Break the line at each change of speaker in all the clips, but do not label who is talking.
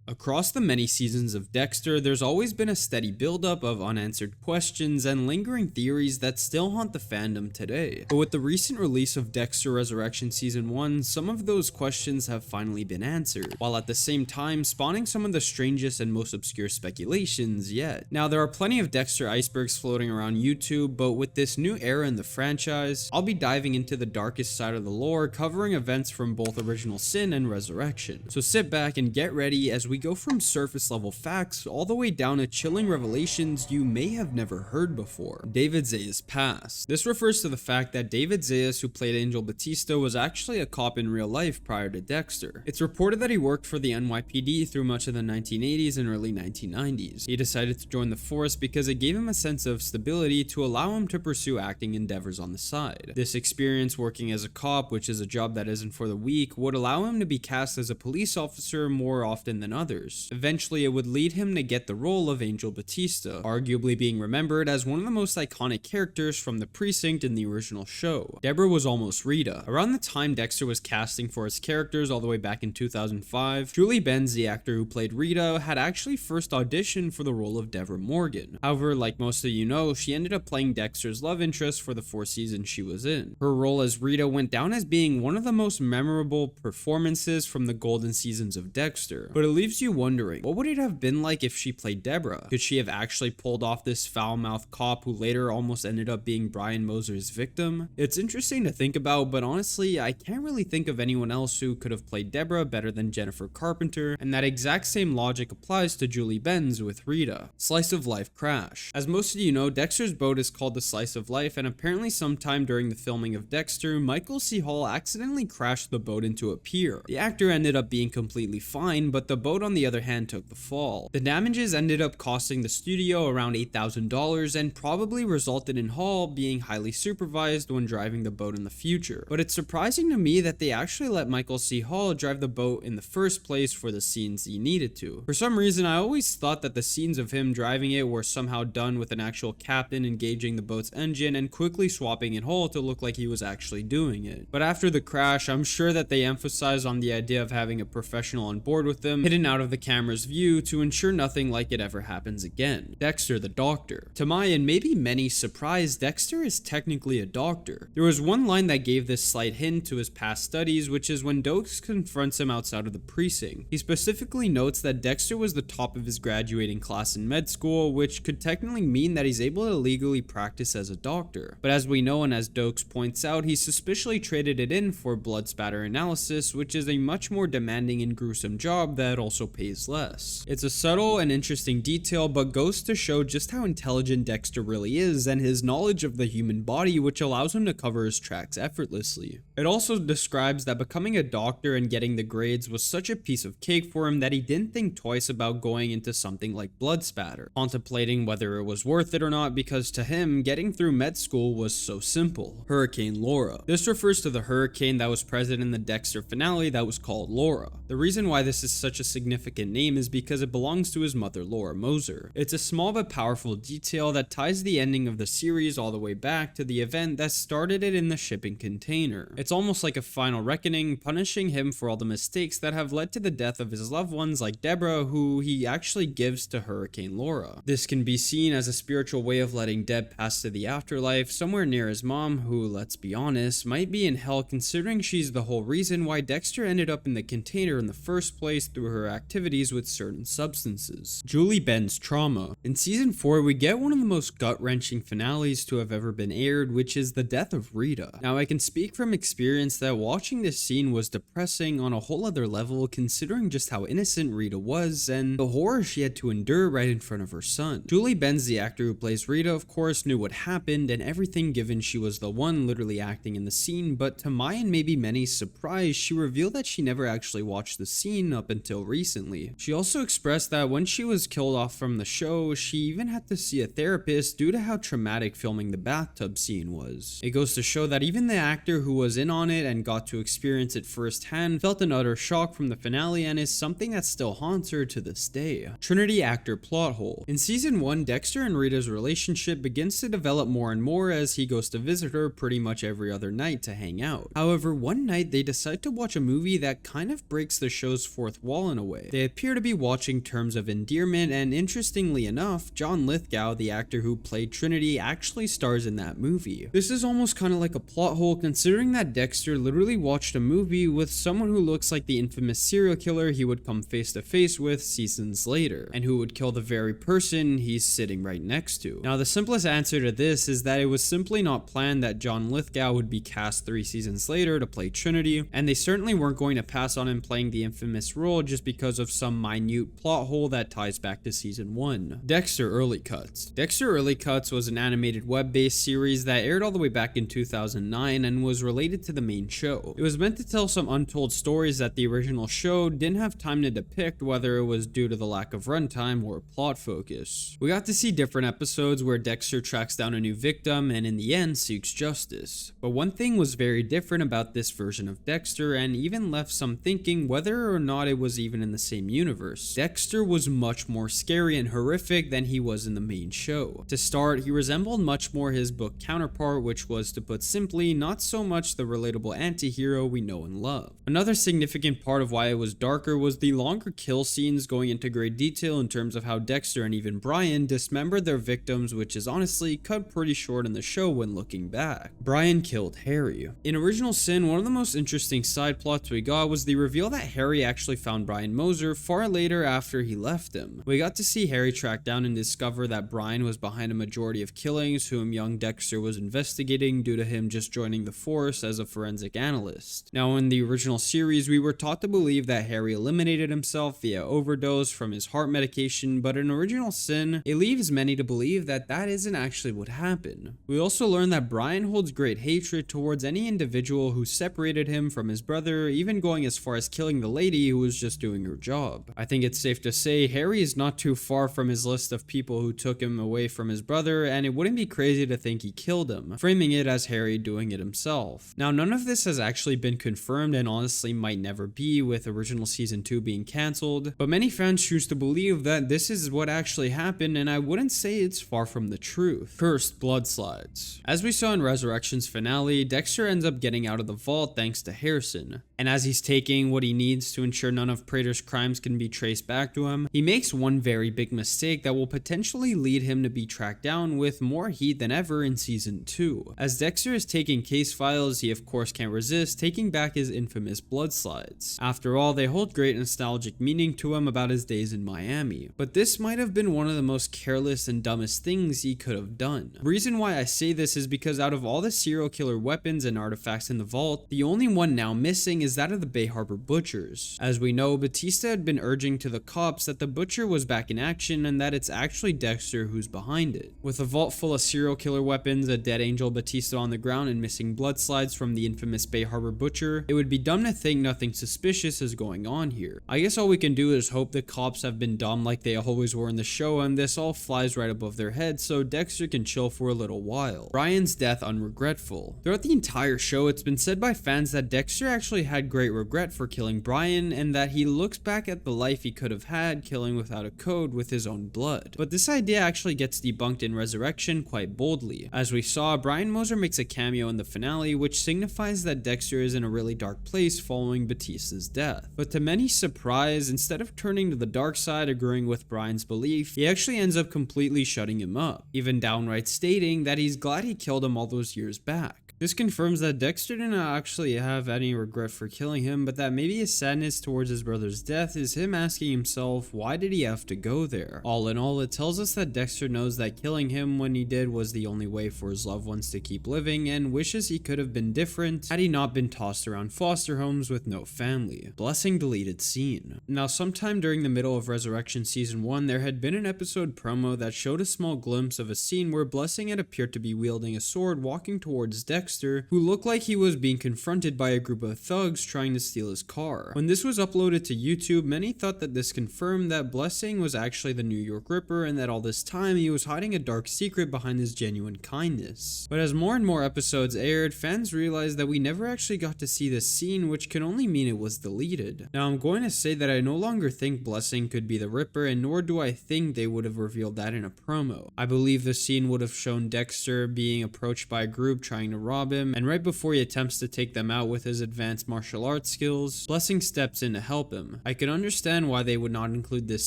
Across the many seasons of Dexter, there's always been a steady buildup of unanswered questions and lingering theories that still haunt the fandom today. But with the recent release of Dexter Resurrection Season 1, some of those questions have finally been answered, while at the same time spawning some of the strangest and most obscure speculations yet. Now, there are plenty of Dexter icebergs floating around YouTube, but with this new era in the franchise, I'll be diving into the darkest side of the lore, covering events from both Original Sin and Resurrection. So sit back and get ready as we go from surface level facts all the way down to chilling revelations you may have never heard before. David Zayas' past. This refers to the fact that David Zayas, who played Angel Batista, was actually a cop in real life prior to Dexter. It's reported that he worked for the NYPD through much of the 1980s and early 1990s. He decided to join the force because it gave him a sense of stability to allow him to pursue acting endeavors on the side. This experience working as a cop, which is a job that isn't for the weak, would allow him to be cast as a police officer more often than others. Eventually, it would lead him to get the role of Angel Batista, arguably being remembered as one of the most iconic characters from the precinct in the original show. Debra was almost Rita. Around the time Dexter was casting for his characters all the way back in 2005, Benz, the actor who played Rita, had actually first auditioned for the role of Debra Morgan. However, like most of you know, she ended up playing Dexter's love interest for the 4 seasons she was in. Her role as Rita went down as being one of the most memorable performances from the golden seasons of Dexter, but it leaves you wondering, what would it have been like if she played Debra? Could she have actually pulled off this foul-mouthed cop who later almost ended up being Brian Moser's victim? It's interesting to think about, but honestly, I can't really think of anyone else who could have played Debra better than Jennifer Carpenter, and that exact same logic applies to Julie Benz with Rita. Slice of life crash. As most of you know, Dexter's boat is called the Slice of Life, and apparently sometime during the filming of Dexter, Michael C. Hall accidentally crashed the boat into a pier. The actor ended up being completely fine, but the boat on the other hand took the fall. The damages ended up costing the studio around $8,000 and probably resulted in Hall being highly supervised when driving the boat in the future. But it's surprising to me that they actually let Michael C. Hall drive the boat in the first place for the scenes he needed to. For some reason, I always thought that the scenes of him driving it were somehow done with an actual captain engaging the boat's engine and quickly swapping in Hall to look like he was actually doing it. But after the crash, I'm sure that they emphasized on the idea of having a professional on board with them, hidden out of the camera's view to ensure nothing like it ever happens again. Dexter the Doctor. To my and maybe many surprise, Dexter is technically a doctor. There was one line that gave this slight hint to his past studies, which is when Doakes confronts him outside of the precinct. He specifically notes that Dexter was the top of his graduating class in med school, which could technically mean that he's able to legally practice as a doctor. But as we know and as Doakes points out, he suspiciously traded it in for blood spatter analysis, which is a much more demanding and gruesome job that also pays less. It's a subtle and interesting detail, but goes to show just how intelligent Dexter really is and his knowledge of the human body, which allows him to cover his tracks effortlessly. It also describes that becoming a doctor and getting the grades was such a piece of cake for him that he didn't think twice about going into something like blood spatter, contemplating whether it was worth it or not, because to him, getting through med school was so simple. Hurricane Laura. This refers to the hurricane that was present in the Dexter finale that was called Laura. The reason why this is such a significant name is because it belongs to his mother, Laura Moser. It's a small but powerful detail that ties the ending of the series all the way back to the event that started it in the shipping container. It's almost like a final reckoning, punishing him for all the mistakes that have led to the death of his loved ones like Debra, who he actually gives to Hurricane Laura. This can be seen as a spiritual way of letting Deb pass to the afterlife, somewhere near his mom, who, let's be honest, might be in hell considering she's the whole reason why Dexter ended up in the container in the first place through her activities with certain substances. Julie Benz trauma. In season 4, we get one of the most gut-wrenching finales to have ever been aired, which is the death of Rita. Now, I can speak from experience that watching this scene was depressing on a whole other level, considering just how innocent Rita was and the horror she had to endure right in front of her son. Julie Benz, the actor who plays Rita, of course, knew what happened and everything, given she was the one literally acting in the scene, but to my and maybe many's surprise, she revealed that she never actually watched the scene up until recently. She also expressed that when she was killed off from the show, she even had to see a therapist due to how traumatic filming the bathtub scene was. It goes to show that even the actor who was in on it and got to experience it firsthand felt an utter shock from the finale and is something that still haunts her to this day. Trinity actor Plothole. In season 1, Dexter and Rita's relationship begins to develop more and more as he goes to visit her pretty much every other night to hang out. However, one night they decide to watch a movie that kind of breaks the show's fourth wall in a way. way. They appear to be watching terms of endearment, and interestingly enough, John Lithgow, the actor who played Trinity, actually stars in that movie. This is almost kind of like a plot hole, considering that Dexter literally watched a movie with someone who looks like the infamous serial killer he would come face to face with seasons later, and who would kill the very person he's sitting right next to. Now, the simplest answer to this is that it was simply not planned that John Lithgow would be cast 3 seasons later to play Trinity, and they certainly weren't going to pass on him playing the infamous role just because of some minute plot hole that ties back to season 1. Dexter Early Cuts. Dexter Early Cuts was an animated web-based series that aired all the way back in 2009 and was related to the main show. It was meant to tell some untold stories that the original show didn't have time to depict, whether it was due to the lack of runtime or plot focus. We got to see different episodes where Dexter tracks down a new victim and in the end seeks justice. But one thing was very different about this version of Dexter, and even left some thinking whether or not it was even in the same universe. Dexter was much more scary and horrific than he was in the main show. To start, he resembled much more his book counterpart, which was, to put simply, not so much the relatable anti-hero we know and love. Another significant part of why it was darker was the longer kill scenes, going into great detail in terms of how Dexter and even Brian dismembered their victims, which is honestly cut pretty short in the show when looking back. Brian killed Harry. In Original Sin, one of the most interesting side plots we got was the reveal that Harry actually found Brian Moser far later after he left him. We got to see Harry track down and discover that Brian was behind a majority of killings whom young Dexter was investigating due to him just joining the force as a forensic analyst. Now, in the original series, we were taught to believe that Harry eliminated himself via overdose from his heart medication, but in Original Sin, it leaves many to believe that that isn't actually what happened. We also learn that Brian holds great hatred towards any individual who separated him from his brother, even going as far as killing the lady who was just doing her job. I think it's safe to say Harry is not too far from his list of people who took him away from his brother, and it wouldn't be crazy to think he killed him, framing it as Harry doing it himself. Now, none of this has actually been confirmed and honestly might never be, with original season 2 being cancelled, but many fans choose to believe that this is what actually happened, and I wouldn't say it's far from the truth. First, Bloodslides. As we saw in Resurrection's finale, Dexter ends up getting out of the vault thanks to Harrison, and as he's taking what he needs to ensure none of Prater's crimes can be traced back to him, he makes one very big mistake that will potentially lead him to be tracked down with more heat than ever in season 2. As Dexter is taking case files, he of course can't resist taking back his infamous Bloodslides. After all, they hold great nostalgic meaning to him about his days in Miami, but this might have been one of the most careless and dumbest things he could have done. The reason why I say this is because out of all the serial killer weapons and artifacts in the vault, the only one now missing is that of the Bay Harbor Butchers. As we know, Batista had been urging to the cops that the Butcher was back in action and that it's actually Dexter who's behind it. With a vault full of serial killer weapons, a dead Angel Batista on the ground, and missing Bloodslides from the infamous Bay Harbor Butcher, it would be dumb to think nothing suspicious is going on here. I guess all we can do is hope the cops have been dumb like they always were in the show, and this all flies right above their heads so Dexter can chill for a little while. Brian's death unregretful. Throughout the entire show, it's been said by fans that Dexter actually had great regret for killing Brian, and that he looks back at the life he could have had killing without a code with his own blood. But this idea actually gets debunked in Resurrection quite boldly. As we saw, Brian Moser makes a cameo in the finale, which signifies that Dexter is in a really dark place following Batista's death. But to many surprise, instead of turning to the dark side agreeing with Brian's belief, he actually ends up completely shutting him up, even downright stating that he's glad he killed him all those years back. This confirms that Dexter didn't actually have any regret for killing him, but that maybe his sadness towards his brother's death is him asking himself, why did he have to go there? All in all, it tells us that Dexter knows that killing him when he did was the only way for his loved ones to keep living, and wishes he could have been different had he not been tossed around foster homes with no family. Blessing deleted scene. Now, sometime during the middle of Resurrection Season 1, there had been an episode promo that showed a small glimpse of a scene where Blessing had appeared to be wielding a sword walking towards Dexter, who looked like he was being confronted by a group of thugs trying to steal his car. When this was uploaded to YouTube, many thought that this confirmed that Blessing was actually the New York Ripper, and that all this time he was hiding a dark secret behind his genuine kindness. But as more and more episodes aired, fans realized that we never actually got to see this scene, which can only mean it was deleted. Now, I'm going to say that I no longer think Blessing could be the Ripper, and nor do I think they would have revealed that in a promo. I believe the scene would have shown Dexter being approached by a group trying to rob rob him, and right before he attempts to take them out with his advanced martial arts skills, Blessing steps in to help him. I could understand why they would not include this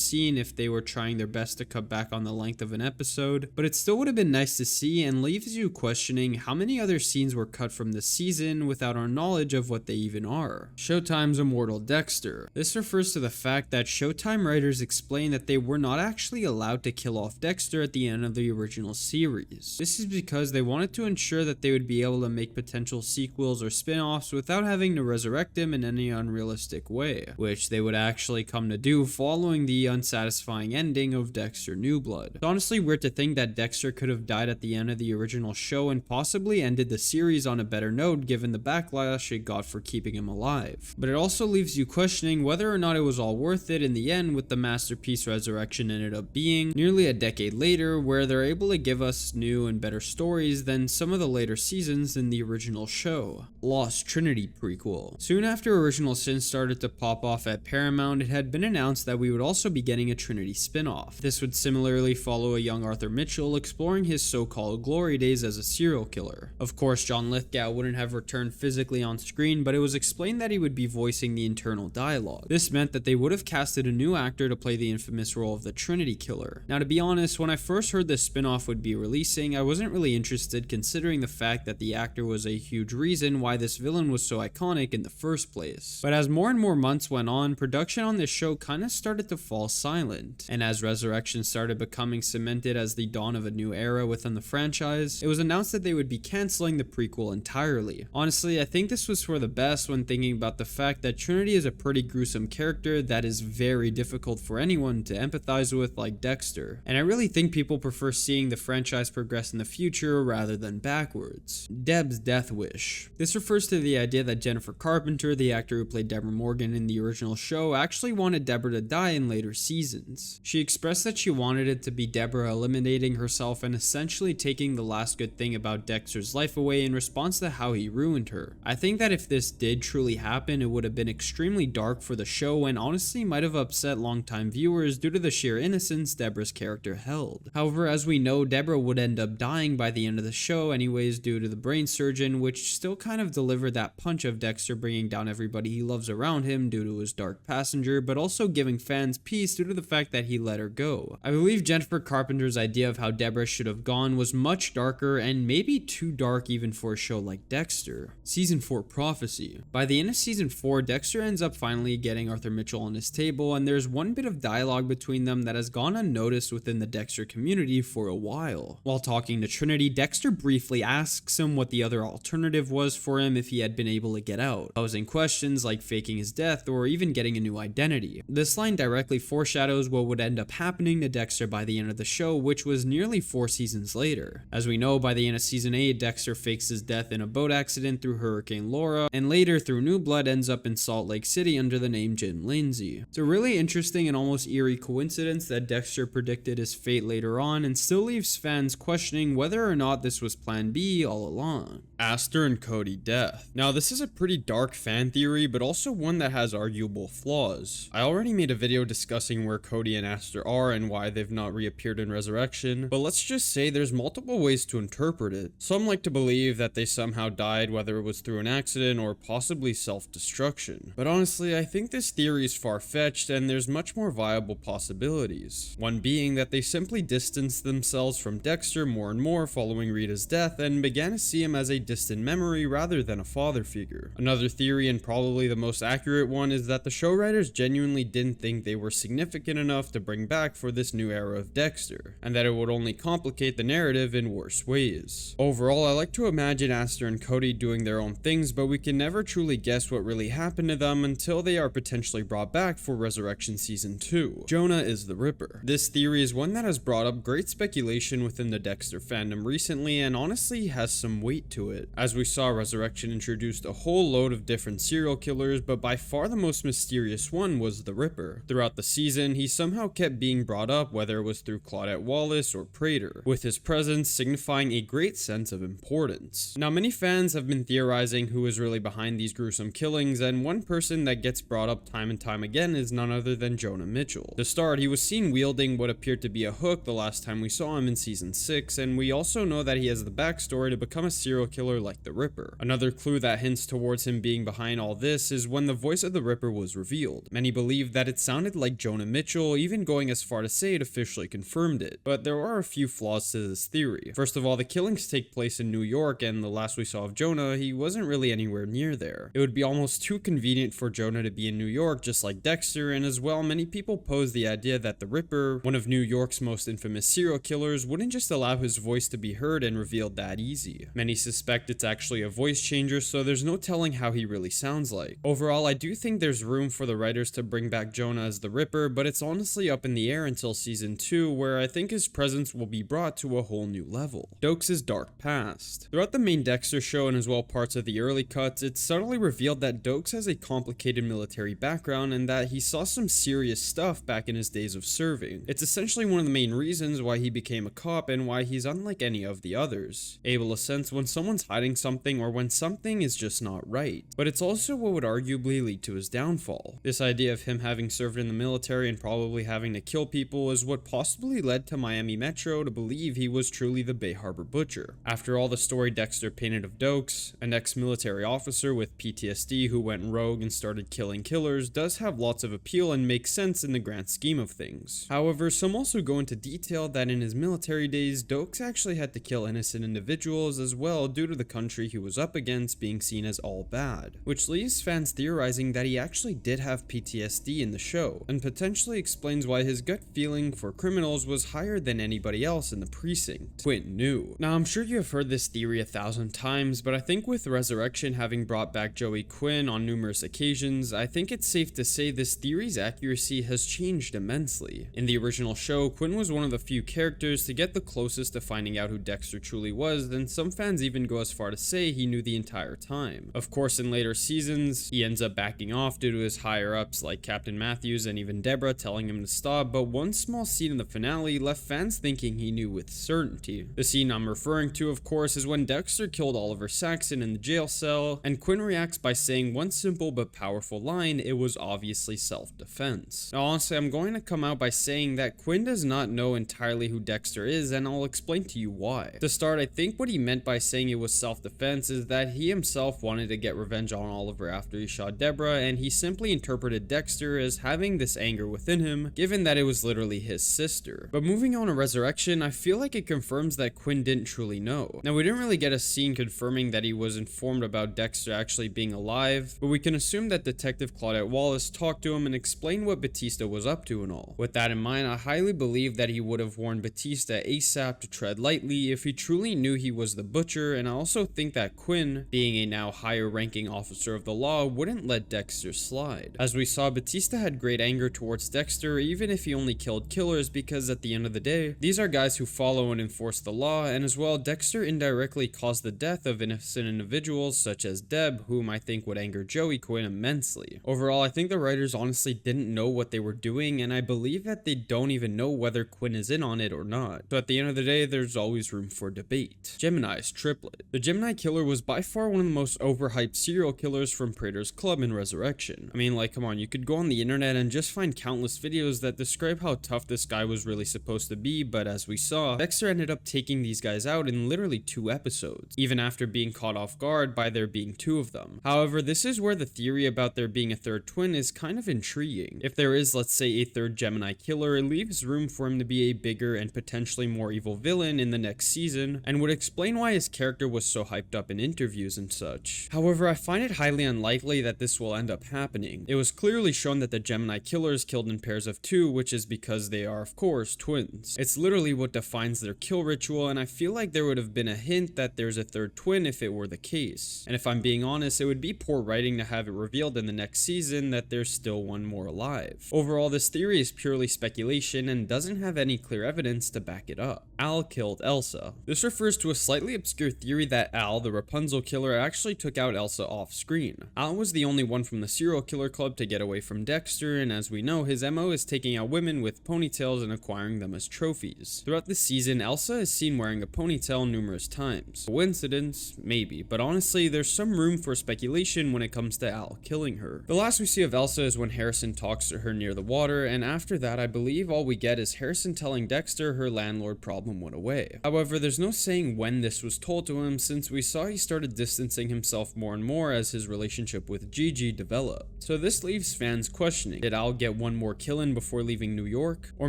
scene if they were trying their best to cut back on the length of an episode, but it still would have been nice to see and leaves you questioning how many other scenes were cut from this season without our knowledge of what they even are. Showtime's Immortal Dexter. This refers to the fact that Showtime writers explain that they were not actually allowed to kill off Dexter at the end of the original series. This is because they wanted to ensure that they would be able to make potential sequels or spin-offs without having to resurrect him in any unrealistic way, which they would actually come to do following the unsatisfying ending of Dexter New Blood. It's honestly weird to think that Dexter could have died at the end of the original show and possibly ended the series on a better note given the backlash it got for keeping him alive. But it also leaves you questioning whether or not it was all worth it in the end, with the masterpiece Resurrection ended up being nearly a decade later, where they're able to give us new and better stories than some of the later seasons in the original show. Lost Trinity prequel. Soon after Original Sin started to pop off at Paramount, it had been announced that we would also be getting a Trinity spin-off. This would similarly follow a young Arthur Mitchell exploring his so-called glory days as a serial killer. Of course, John Lithgow wouldn't have returned physically on screen, but it was explained that he would be voicing the internal dialogue. This meant that they would have casted a new actor to play the infamous role of the Trinity killer. Now, to be honest, when I first heard this spin-off would be releasing, I wasn't really interested, considering the fact that the actor was a huge reason why this villain was so iconic in the first place. But as more and more months went on, production on this show kinda started to fall silent, and as Resurrection started becoming cemented as the dawn of a new era within the franchise, it was announced that they would be canceling the prequel entirely. Honestly, I think this was for the best when thinking about the fact that Trinity is a pretty gruesome character that is very difficult for anyone to empathize with like Dexter, and I really think people prefer seeing the franchise progress in the future rather than backwards. Deb's death wish. This refers to the idea that Jennifer Carpenter, the actor who played Debra Morgan in the original show, actually wanted Debra to die in later seasons. She expressed that she wanted it to be Debra eliminating herself and essentially taking the last good thing about Dexter's life away in response to how he ruined her. I think that if this did truly happen, it would have been extremely dark for the show and honestly might have upset longtime viewers due to the sheer innocence Debra's character held. However, as we know, Debra would end up dying by the end of the show anyways due to the brain surgeon, which still kind of delivered that punch of Dexter bringing down everybody he loves around him due to his dark passenger, but also giving fans peace due to the fact that he let her go. I believe Jennifer Carpenter's idea of how Debra should have gone was much darker and maybe too dark even for a show like Dexter. Season 4 Prophecy. By the end of Season 4, Dexter ends up finally getting Arthur Mitchell on his table, and there's one bit of dialogue between them that has gone unnoticed within the Dexter community for a while. While talking to Trinity, Dexter briefly asks him what the other alternative was for him if he had been able to get out, posing questions like faking his death or even getting a new identity. This line directly foreshadows what would end up happening to Dexter by the end of the show, which was nearly 4 seasons later. As we know, by the end of Season 8, Dexter fakes his death in a boat accident through Hurricane Laura, and later through New Blood ends up in Salt Lake City under the name Jim Lindsay. It's a really interesting and almost eerie coincidence that Dexter predicted his fate later on and still leaves fans questioning whether or not this was Plan B all along. Astor and Cody death. Now, this is a pretty dark fan theory, but also one that has arguable flaws. I already made a video discussing where Cody and Astor are and why they've not reappeared in Resurrection, but let's just say there's multiple ways to interpret it. Some like to believe that they somehow died, whether it was through an accident or possibly self-destruction. But honestly, I think this theory is far-fetched and there's much more viable possibilities. One being that they simply distanced themselves from Dexter more and more following Rita's death and began to see him as a distant memory rather than a father figure. Another theory, and probably the most accurate one, is that the show writers genuinely didn't think they were significant enough to bring back for this new era of Dexter, and that it would only complicate the narrative in worse ways. Overall, I like to imagine Astor and Cody doing their own things, but we can never truly guess what really happened to them until they are potentially brought back for Resurrection Season 2. Jonah Is the Ripper. This theory is one that has brought up great speculation within the Dexter fandom recently and honestly has some weight to it. As we saw, Resurrection Resurrection introduced a whole load of different serial killers, but by far the most mysterious one was the Ripper. Throughout the season, he somehow kept being brought up, whether it was through Claudette Wallace or Prater, with his presence signifying a great sense of importance. Now, many fans have been theorizing who is really behind these gruesome killings, and one person that gets brought up time and time again is none other than Jonah Mitchell. To start, he was seen wielding what appeared to be a hook the last time we saw him in season 6, and we also know that he has the backstory to become a serial killer like the Ripper. Another clue that hints towards him being behind all this is when the voice of the Ripper was revealed. Many believed that it sounded like Jonah Mitchell, even going as far to say it officially confirmed it. But there are a few flaws to this theory. First of all, the killings take place in New York, and the last we saw of Jonah, he wasn't really anywhere near there. It would be almost too convenient for Jonah to be in New York just like Dexter, and as well, many people pose the idea that the Ripper, one of New York's most infamous serial killers, wouldn't just allow his voice to be heard and revealed that easy. Many suspect it's actually a voice changer, so there's no telling how he really sounds like. Overall, I do think there's room for the writers to bring back Jonah as the Ripper, but it's honestly up in the air until season 2, where I think his presence will be brought to a whole new level. Doakes' dark past. Throughout the main Dexter show and as well parts of the early cuts, it's subtly revealed that Doakes has a complicated military background and that he saw some serious stuff back in his days of serving. It's essentially one of the main reasons why he became a cop and why he's unlike any of the others, able to sense when someone's hiding something or when something is just not right. But it's also what would arguably lead to his downfall. This idea of him having served in the military and probably having to kill people is what possibly led to Miami Metro to believe he was truly the Bay Harbor Butcher. After all, the story Dexter painted of Doakes, an ex-military officer with PTSD who went rogue and started killing killers, does have lots of appeal and makes sense in the grand scheme of things. However, some also go into detail that in his military days, Doakes actually had to kill innocent individuals as well due to the country he was up against being seen as all bad, which leaves fans theorizing that he actually did have PTSD in the show, and potentially explains why his gut feeling for criminals was higher than anybody else in the precinct. Quinn Knew. Now, I'm sure you have heard this theory 1,000 times, but I think with Resurrection having brought back Joey Quinn on numerous occasions, I think it's safe to say this theory's accuracy has changed immensely. In the original show, Quinn was one of the few characters to get the closest to finding out who Dexter truly was, and some fans even go as far to say he knew the entire time. Of course, in later seasons, he ends up backing off due to his higher-ups like Captain Matthews and even Debra telling him to stop, but one small scene in the finale left fans thinking he knew with certainty. The scene I'm referring to, of course, is when Dexter killed Oliver Saxon in the jail cell, and Quinn reacts by saying one simple but powerful line: it was obviously self-defense. Now, honestly, I'm going to come out by saying that Quinn does not know entirely who Dexter is, and I'll explain to you why. To start, I think what he meant by saying it was self-defense is that he himself wanted to get revenge on Oliver after he shot Debra, and he simply interpreted Dexter as having this anger within him, given that it was literally his sister. But moving on to Resurrection, I feel like it confirms that Quinn didn't truly know. Now, we didn't really get a scene confirming that he was informed about Dexter actually being alive, but we can assume that Detective Claudette Wallace talked to him and explained what Batista was up to and all. With that in mind, I highly believe that he would have warned Batista ASAP to tread lightly if he truly knew he was the Butcher, and I also think that Quinn, being a now higher ranking officer of the law, wouldn't let Dexter slide. As we saw, Batista had great anger towards Dexter even if he only killed killers, because at the end of the day, these are guys who follow and enforce the law, and as well, Dexter indirectly caused the death of innocent individuals such as Deb, whom I think would anger Joey Quinn immensely. Overall, I think the writers honestly didn't know what they were doing, and I believe that they don't even know whether Quinn is in on it or not. So at the end of the day, there's always room for debate. Gemini's Triplet. The Gemini killer was by far one of the most overhyped serial killers from Prater's Club in Resurrection. I mean, like, come on, you could go on the internet and just find countless videos that describe how tough this guy was really supposed to be, but as we saw, Dexter ended up taking these guys out in literally 2 episodes, even after being caught off guard by there being 2 of them. However, this is where the theory about there being a third twin is kind of intriguing. If there is, let's say, a third Gemini killer, it leaves room for him to be a bigger and potentially more evil villain in the next season, and would explain why his character was so hyped up in interviews and such. However, I find it highly unlikely that this will end up happening. It was clearly shown that the Gemini killers killed in pairs of 2, which is because they are, of course, twins. It's literally what defines their kill ritual, and I feel like there would have been a hint that there's a third twin if it were the case. And if I'm being honest, it would be poor writing to have it revealed in the next season that there's still one more alive. Overall, this theory is purely speculation and doesn't have any clear evidence to back it up. Al killed Elsa. This refers to a slightly obscure theory that Al, the Rapunzel Rapunzel killer actually took out Elsa off screen. Al was the only one from the serial killer club to get away from Dexter, and as we know, his MO is taking out women with ponytails and acquiring them as trophies. Throughout the season, Elsa is seen wearing a ponytail numerous times. Coincidence? Maybe, but honestly, there's some room for speculation when it comes to Al killing her. The last we see of Elsa is when Harrison talks to her near the water, and after that, I believe all we get is Harrison telling Dexter her landlord problem went away. However, there's no saying when this was told to him, since we saw he started distancing himself more and more as his relationship with Gigi developed. So this leaves fans questioning, did Al get one more kill in before leaving New York? Or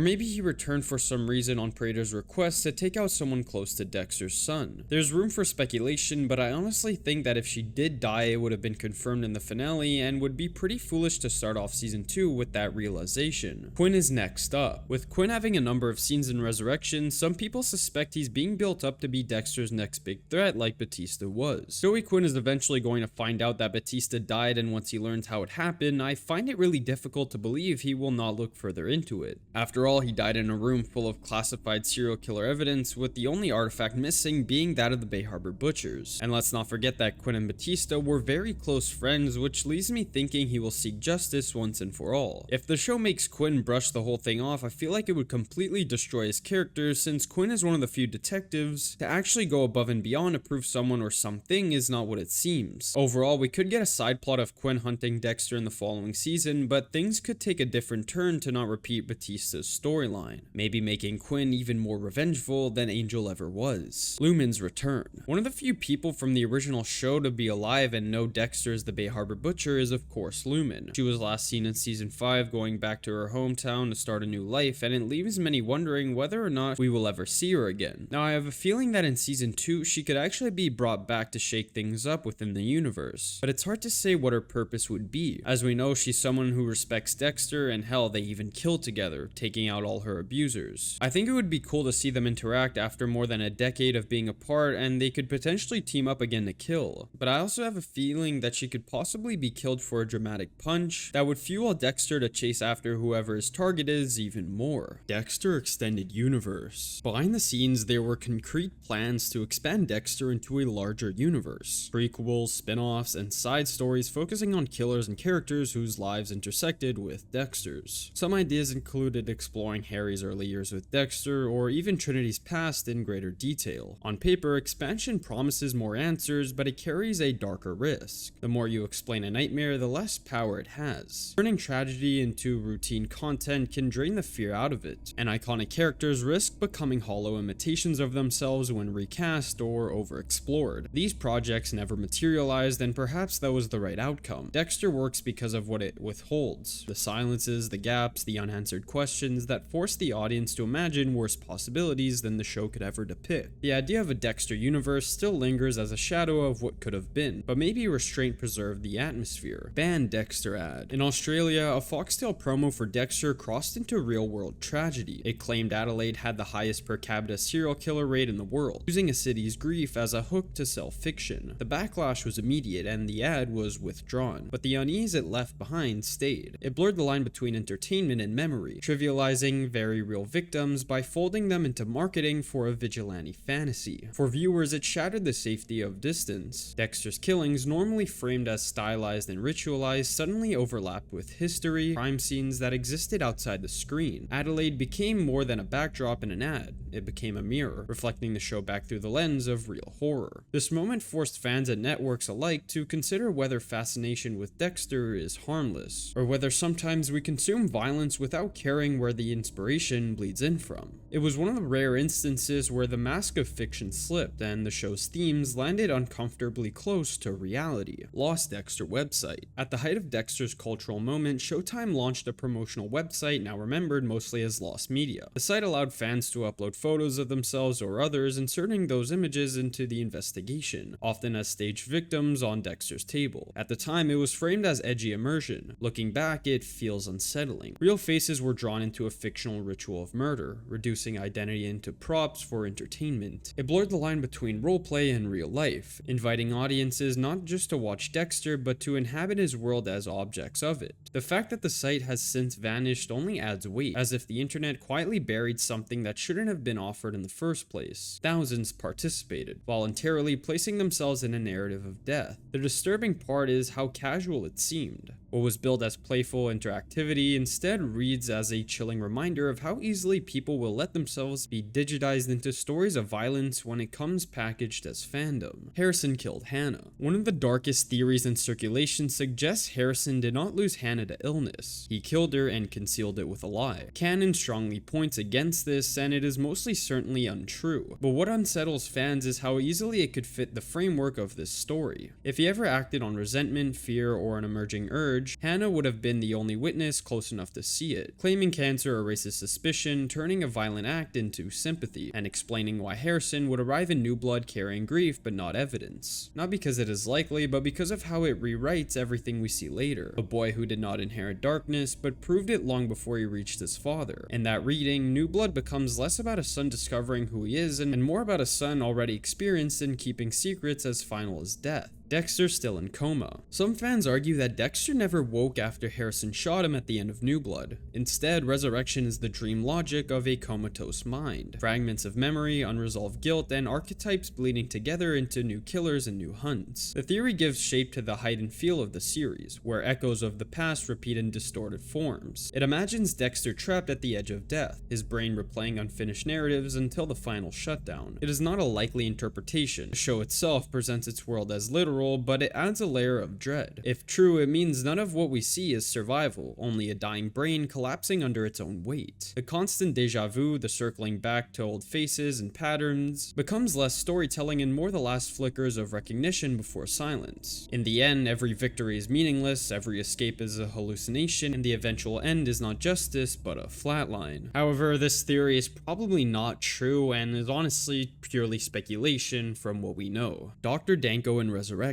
maybe he returned for some reason on Prater's request to take out someone close to Dexter's son. There's room for speculation, but I honestly think that if she did die, it would have been confirmed in the finale and would be pretty foolish to start off season 2 with that realization. Quinn is next up. With Quinn having a number of scenes in Resurrection, some people suspect he's being built up to be Dexter's next big threat like Batista was. Joey Quinn is eventually going to find out that Batista died, and once he learns how it happened, I find it really difficult to believe he will not look further into it. After all, he died in a room full of classified serial killer evidence, with the only artifact missing being that of the Bay Harbor Butchers. And let's not forget that Quinn and Batista were very close friends, which leaves me thinking he will seek justice once and for all. If the show makes Quinn brush the whole thing off, I feel like it would completely destroy his character, since Quinn is one of the few detectives to actually go above and beyond to prove someone or something is not what it seems. Overall, we could get a side plot of Quinn hunting Dexter in the following season, but things could take a different turn to not repeat Batista's storyline, maybe making Quinn even more revengeful than Angel ever was. Lumen's return. One of the few people from the original show to be alive and know Dexter as the Bay Harbor Butcher is of course Lumen. She was last seen in season 5 going back to her hometown to start a new life, and it leaves many wondering whether or not we will ever see her again. Now I have a feeling that in season 2 she could actually be brought back to shake things up within the universe, but it's hard to say what her purpose would be. As we know, she's someone who respects Dexter, and hell, they even killed together, taking out all her abusers. I think it would be cool to see them interact after more than a decade of being apart, and they could potentially team up again to kill. But I also have a feeling that she could possibly be killed for a dramatic punch that would fuel Dexter to chase after whoever his target is even more. Dexter Extended Universe. Behind the scenes, there were concrete plans to expand Dexter into a larger universe. Prequels, spin-offs, and side stories focusing on killers and characters whose lives intersected with Dexter's. Some ideas included exploring Harry's early years with Dexter, or even Trinity's past in greater detail. On paper, expansion promises more answers, but it carries a darker risk. The more you explain a nightmare, the less power it has. Turning tragedy into routine content can drain the fear out of it, and iconic characters risk becoming hollow imitations of themselves when recast or overexplored. These projects never materialized, and perhaps that was the right outcome. Dexter works because of what it withholds: the silences, the gaps, the unanswered questions that force the audience to imagine worse possibilities than the show could ever depict. The idea of a Dexter universe still lingers as a shadow of what could have been, but maybe restraint preserved the atmosphere. Ban Dexter Ad. In Australia, a Foxtel promo for Dexter crossed into real-world tragedy. It claimed Adelaide had the highest per capita serial killer rate in the world, using a city's grief as a hook to sell fiction. The backlash was immediate, and the ad was withdrawn, but the unease it left behind stayed. It blurred the line between entertainment and memory, trivializing very real victims by folding them into marketing for a vigilante fantasy. For viewers, it shattered the safety of distance. Dexter's killings, normally framed as stylized and ritualized, suddenly overlapped with history, crime scenes that existed outside the screen. Adelaide became more than a backdrop in an ad. It became a mirror, reflecting the show back through the lens of real horror. This moment forced fans and networks alike to consider whether fascination with Dexter is harmless, or whether sometimes we consume violence without caring where the inspiration bleeds in from. It was one of the rare instances where the mask of fiction slipped, and the show's themes landed uncomfortably close to reality. Lost Dexter website. At the height of Dexter's cultural moment, Showtime launched a promotional website now remembered mostly as Lost Media. The site allowed fans to upload photos of themselves or others, inserting those images into the investigation, often as staged victims on Dexter's table. At the time, it was framed as edgy immersion. Looking back, it feels unsettling. Real faces were drawn into a fictional ritual of murder, reducing identity into props for entertainment. It blurred the line between roleplay and real life, inviting audiences not just to watch Dexter, but to inhabit his world as objects of it. The fact that the site has since vanished only adds weight, as if the internet quietly buried something that shouldn't have been offered in the first place. Thousands participated, voluntarily placing immersing themselves in a narrative of death. The disturbing part is how casual it seemed. What was billed as playful interactivity instead reads as a chilling reminder of how easily people will let themselves be digitized into stories of violence when it comes packaged as fandom. Harrison killed Hannah. One of the darkest theories in circulation suggests Harrison did not lose Hannah to illness. He killed her and concealed it with a lie. Canon strongly points against this, and it is mostly certainly untrue. But what unsettles fans is how easily it could fit the framework of this story. If he ever acted on resentment, fear, or an emerging urge, Hannah would have been the only witness close enough to see it. Claiming cancer erases suspicion, turning a violent act into sympathy, and explaining why Harrison would arrive in New Blood carrying grief but not evidence. Not because it is likely, but because of how it rewrites everything we see later. A boy who did not inherit darkness, but proved it long before he reached his father. In that reading, New Blood becomes less about a son discovering who he is and more about a son already experienced in keeping secrets as final as death. Dexter still in coma. Some fans argue that Dexter never woke after Harrison shot him at the end of New Blood. Instead, resurrection is the dream logic of a comatose mind. Fragments of memory, unresolved guilt, and archetypes bleeding together into new killers and new hunts. The theory gives shape to the height and feel of the series, where echoes of the past repeat in distorted forms. It imagines Dexter trapped at the edge of death, his brain replaying unfinished narratives until the final shutdown. It is not a likely interpretation. The show itself presents its world as literal, but it adds a layer of dread. If true, it means none of what we see is survival, only a dying brain collapsing under its own weight. The constant deja vu, the circling back to old faces and patterns, becomes less storytelling and more the last flickers of recognition before silence. In the end, every victory is meaningless, every escape is a hallucination, and the eventual end is not justice, but a flatline. However, this theory is probably not true and is honestly purely speculation from what we know. Dr.Danco In Resurrection.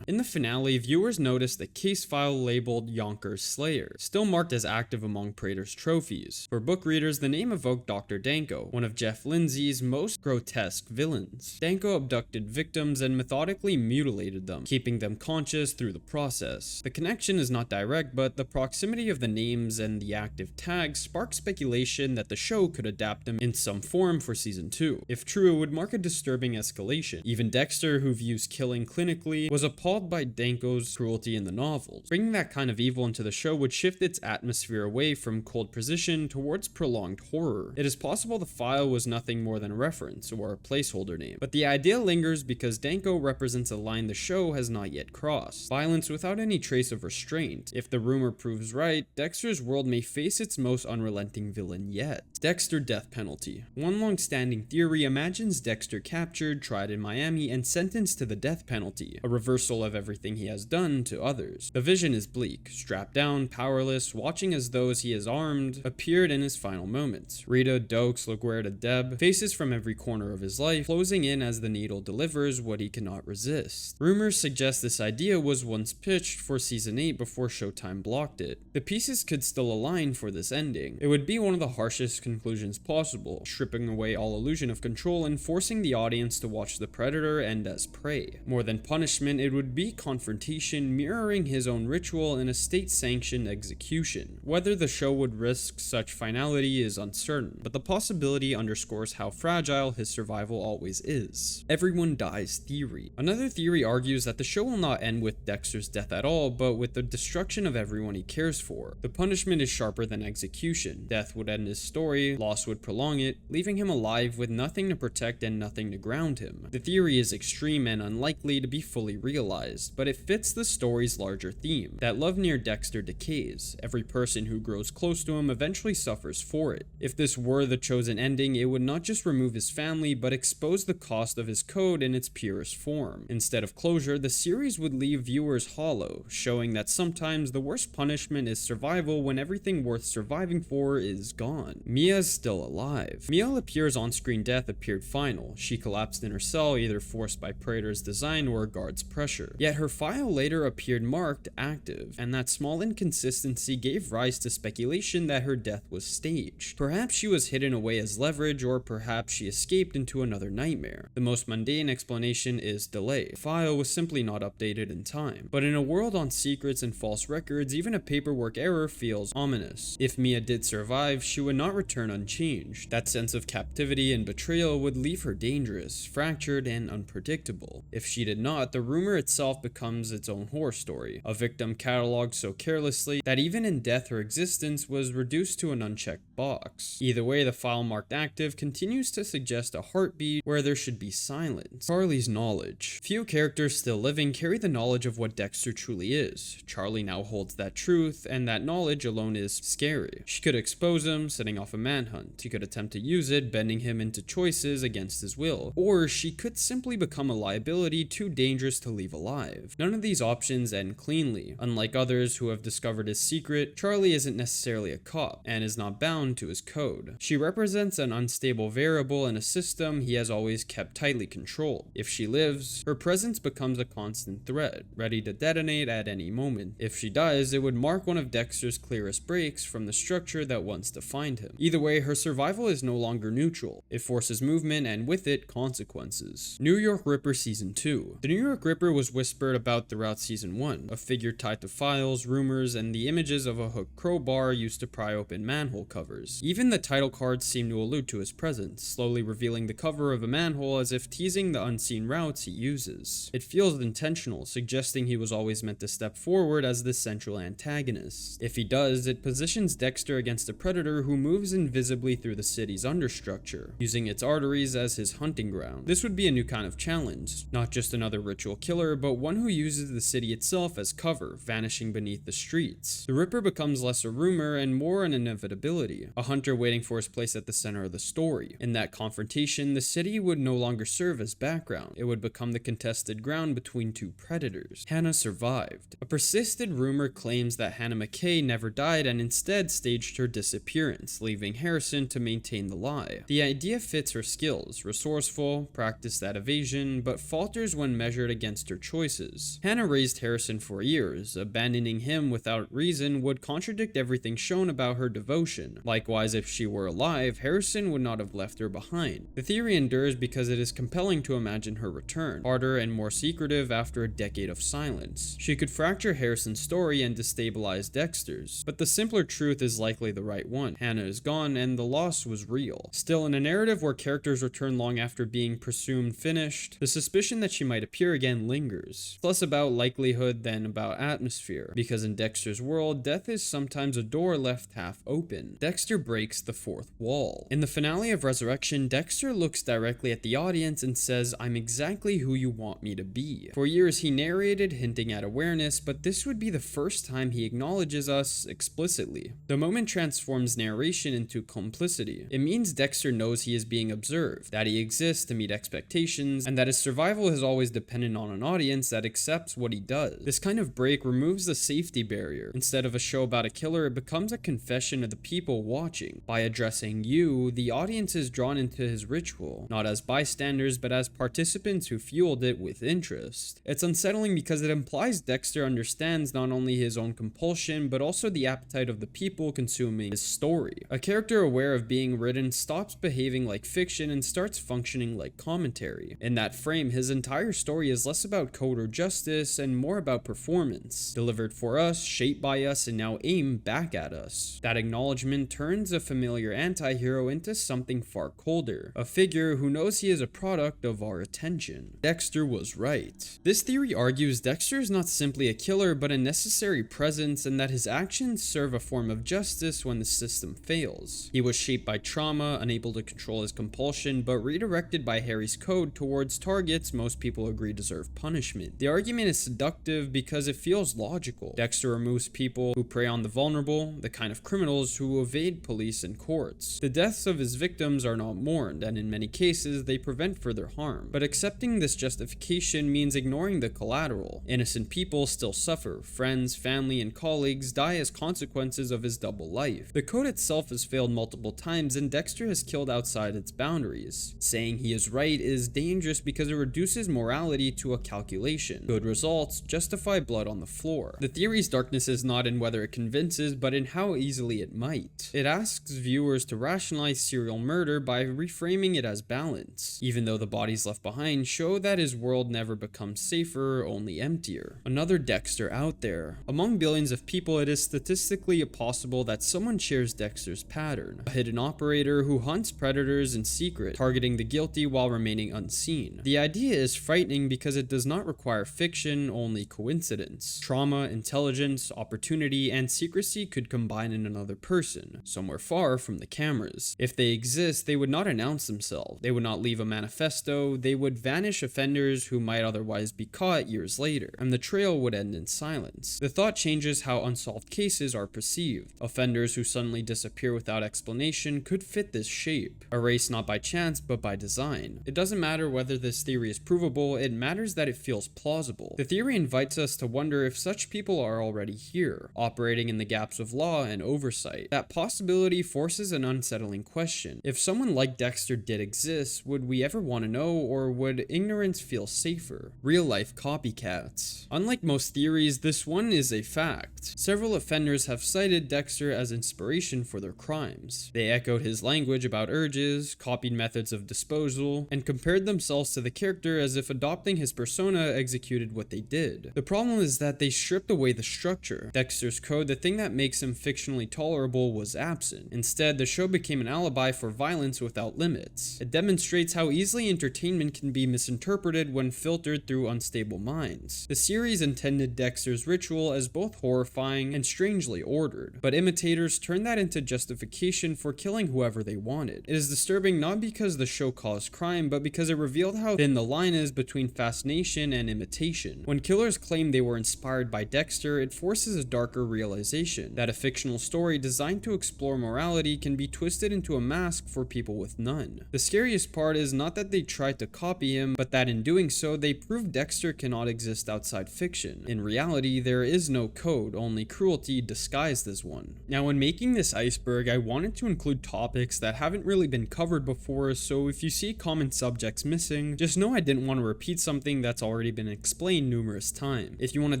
In the finale, viewers noticed the case file labeled Yonkers Slayer, still marked as active among Praetor's trophies. For book readers, the name evoked Dr. Danco, one of Jeff Lindsay's most grotesque villains. Danco abducted victims and methodically mutilated them, keeping them conscious through the process. The connection is not direct, but the proximity of the names and the active tags sparked speculation that the show could adapt them in some form for season 2. If true, it would mark a disturbing escalation. Even Dexter, who views killing clinically, was appalled by Danco's cruelty in the novels. Bringing that kind of evil into the show would shift its atmosphere away from cold precision towards prolonged horror. It is possible the file was nothing more than a reference or a placeholder name, but the idea lingers because Danco represents a line the show has not yet crossed. Violence without any trace of restraint. If the rumor proves right, Dexter's world may face its most unrelenting villain yet. Dexter death penalty. One long-standing theory imagines Dexter captured, tried in Miami, and sentenced to the death penalty, a reversal of everything he has done to others. The vision is bleak, strapped down, powerless, watching as those he has armed appeared in his final moments. Rita, Doakes, LaGuerta, Deb, faces from every corner of his life, closing in as the needle delivers what he cannot resist. Rumors suggest this idea was once pitched for season 8 before Showtime blocked it. The pieces could still align for this ending. It would be one of the harshest conclusions possible, stripping away all illusion of control and forcing the audience to watch the predator end as prey. More than punishment, it would be confrontation, mirroring his own ritual in a state-sanctioned execution. Whether the show would risk such finality is uncertain, but the possibility underscores how fragile his survival always is. Everyone dies theory. Another theory argues that the show will not end with Dexter's death at all, but with the destruction of everyone he cares for. The punishment is sharper than execution. Death would end his story, loss would prolong it, leaving him alive with nothing to protect and nothing to ground him. The theory is extreme and unlikely to be fully realized, but it fits the story's larger theme, that love near Dexter decays. Every person who grows close to him eventually suffers for it. If this were the chosen ending, it would not just remove his family, but expose the cost of his code in its purest form. Instead of closure, the series would leave viewers hollow, showing that sometimes the worst punishment is survival when everything worth surviving for is gone. Mia is still alive. Mia appears on-screen death appeared final. She collapsed in her cell, either forced by Praetor's design or a guard's its pressure. Yet her file later appeared marked active, and that small inconsistency gave rise to speculation that her death was staged. Perhaps she was hidden away as leverage, or perhaps she escaped into another nightmare. The most mundane explanation is delay. The file was simply not updated in time. But in a world on secrets and false records, even a paperwork error feels ominous. If Mia did survive, she would not return unchanged. That sense of captivity and betrayal would leave her dangerous, fractured, and unpredictable. If she did not, the rumor itself becomes its own horror story. A victim cataloged so carelessly that even in death her existence was reduced to an unchecked box. Either way, the file marked active continues to suggest a heartbeat where there should be silence. Charley's knowledge. Few characters still living carry the knowledge of what Dexter truly is. Charley now holds that truth, and that knowledge alone is scary. She could expose him, setting off a manhunt. She could attempt to use it, bending him into choices against his will. Or she could simply become a liability too dangerous to leave alive. None of these options end cleanly. Unlike others who have discovered his secret, Charley isn't necessarily a cop, and is not bound to his code. She represents an unstable variable in a system he has always kept tightly controlled. If she lives, her presence becomes a constant threat, ready to detonate at any moment. If she dies, it would mark one of Dexter's clearest breaks from the structure that once defined him. Either way, her survival is no longer neutral. It forces movement, and with it, consequences. New York Ripper Season 2. The New York Ripper was whispered about throughout Season 1, a figure tied to files, rumors, and the images of a hooked crowbar used to pry open manhole covers. Even the title cards seem to allude to his presence, slowly revealing the cover of a manhole as if teasing the unseen routes he uses. It feels intentional, suggesting he was always meant to step forward as the central antagonist. If he does, it positions Dexter against a predator who moves invisibly through the city's understructure, using its arteries as his hunting ground. This would be a new kind of challenge, not just another ritual killer, but one who uses the city itself as cover, vanishing beneath the streets. The Ripper becomes less a rumor and more an inevitability, a hunter waiting for his place at the center of the story. In that confrontation, the city would no longer serve as background. It would become the contested ground between two predators. Hannah survived. A persistent rumor claims that Hannah McKay never died and instead staged her disappearance, leaving Harrison to maintain the lie. The idea fits her skills, resourceful, practiced at evasion, but falters when measured against her choices. Hannah raised Harrison for years. Abandoning him without reason would contradict everything shown about her devotion. Likewise, if she were alive, Harrison would not have left her behind. The theory endures because it is compelling to imagine her return, harder and more secretive after a decade of silence. She could fracture Harrison's story and destabilize Dexter's, but the simpler truth is likely the right one. Hannah is gone, and the loss was real. Still, in a narrative where characters return long after being presumed finished, the suspicion that she might appear again lingers. It's less about likelihood than about atmosphere, because in Dexter's world, death is sometimes a door left half open. Dexter breaks the fourth wall. In the finale of Resurrection, Dexter looks directly at the audience and says, "I'm exactly who you want me to be." For years he narrated, hinting at awareness, but this would be the first time he acknowledges us explicitly. The moment transforms narration into complicity. It means Dexter knows he is being observed, that he exists to meet expectations, and that his survival has always depended on an audience that accepts what he does. This kind of break removes the safety barrier. Instead of a show about a killer, it becomes a confession of the people watching. By addressing you, the audience is drawn into his ritual, not as bystanders, but as participants who fueled it with interest. It's unsettling because it implies Dexter understands not only his own compulsion, but also the appetite of the people consuming his story. A character aware of being written stops behaving like fiction and starts functioning like commentary. In that frame, his entire story is less about code or justice and more about performance, delivered for us, shaped by us, and now aimed back at us. That acknowledgement turns a familiar anti-hero into something far colder, a figure who knows he is a product of our attention. Dexter was right. This theory argues Dexter is not simply a killer, but a necessary presence, and that his actions serve a form of justice when the system fails. He was shaped by trauma, unable to control his compulsion, but redirected by Harry's code towards targets most people agree deserve punishment. The argument is seductive because it feels logical. Dexter removes people who prey on the vulnerable, the kind of criminals who evade police and courts. The deaths of his victims are not mourned, and in many cases, they prevent further harm. But accepting this justification means ignoring the collateral. Innocent people still suffer. Friends, family, and colleagues die as consequences of his double life. The code itself has failed multiple times, and Dexter has killed outside its boundaries. Saying he is right is dangerous because it reduces morality to into a calculation. Good results justify blood on the floor. The theory's darkness is not in whether it convinces, but in how easily it might. It asks viewers to rationalize serial murder by reframing it as balance, even though the bodies left behind show that his world never becomes safer, only emptier. Another Dexter out there. Among billions of people, it is statistically possible that someone shares Dexter's pattern. A hidden operator who hunts predators in secret, targeting the guilty while remaining unseen. The idea is frightening because it does not require fiction, only coincidence. Trauma, intelligence, opportunity, and secrecy could combine in another person, somewhere far from the cameras. If they exist, they would not announce themselves. They would not leave a manifesto. They would vanish offenders who might otherwise be caught years later, and the trail would end in silence. The thought changes how unsolved cases are perceived. Offenders who suddenly disappear without explanation could fit this shape, erased not by chance but by design. It doesn't matter whether this theory is provable, it matters that it feels plausible. The theory invites us to wonder if such people are already here, operating in the gaps of law and oversight. That possibility forces an unsettling question. If someone like Dexter did exist, would we ever want to know, or would ignorance feel safer? Real-life copycats. Unlike most theories, this one is a fact. Several offenders have cited Dexter as inspiration for their crimes. They echoed his language about urges, copied methods of disposal, and compared themselves to the character as if adopting his persona executed what they did. The problem is that they stripped away the structure. Dexter's code, the thing that makes him fictionally tolerable, was absent. Instead, the show became an alibi for violence without limits. It demonstrates how easily entertainment can be misinterpreted when filtered through unstable minds. The series intended Dexter's ritual as both horrifying and strangely ordered, but imitators turned that into justification for killing whoever they wanted. It is disturbing not because the show caused crime, but because it revealed how thin the line is between fascination and imitation. When killers claim they were inspired by Dexter, it forces a darker realization that a fictional story designed to explore morality can be twisted into a mask for people with none. The scariest part is not that they tried to copy him, but that in doing so, they proved Dexter cannot exist outside fiction. In reality, there is no code, only cruelty disguised as one. Now, when making this iceberg, I wanted to include topics that haven't really been covered before, so if you see common subjects missing, just know I didn't want to repeat something that's already been explained numerous times. If you want to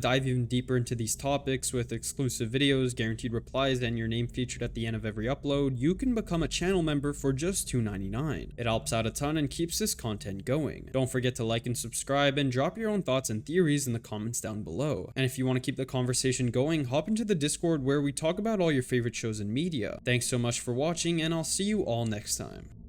dive even deeper into these topics with exclusive videos, guaranteed replies, and your name featured at the end of every upload, you can become a channel member for just $2.99. It helps out a ton and keeps this content going. Don't forget to like and subscribe, and drop your own thoughts and theories in the comments down below. And if you want to keep the conversation going, hop into the Discord where we talk about all your favorite shows and media. Thanks so much for watching, and I'll see you all next time.